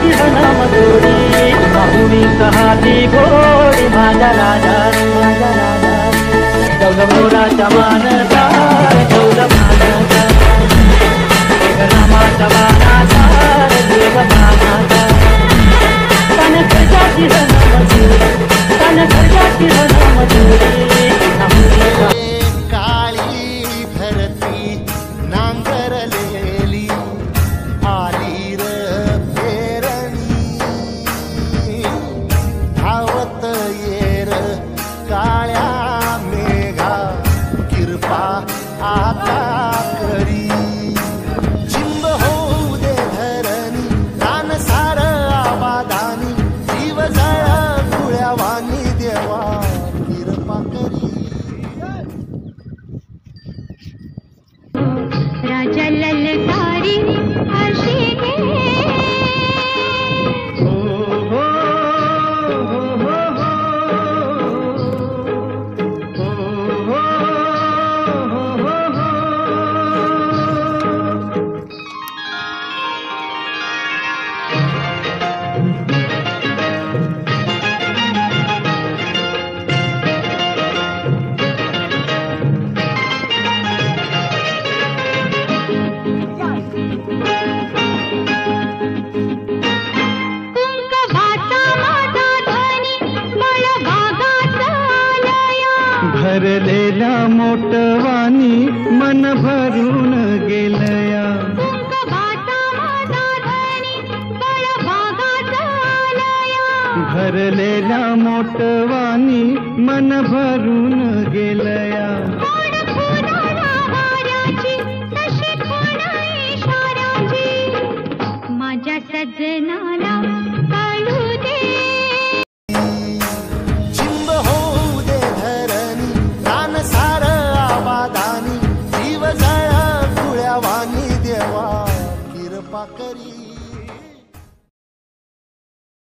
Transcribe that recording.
कर्जाची हनाम जोडी माहुरी कहाती गोडी माझा राजा माझा राजा ठेवलं मोराच्या मानचा ठेवलं मानाचा रामाचा मानाचा देव मानाचा तन कर्जाची हनाम जोडी तन कर्जाची हनाम जोडी माहुरी काळी धरती नांगरलेली आली र पेरणी धावत येर काळ्या मेघा किरपा आता करी चिंब होऊ दे धरणी रान सार आबादानी जीव जळा कुळ्यावानी देवा किरपा करी राजा ललकारी हर्षी गे भरलेला मोटवानी मन भरून गेलया भरलेला मोटवानी मन भरून गेलया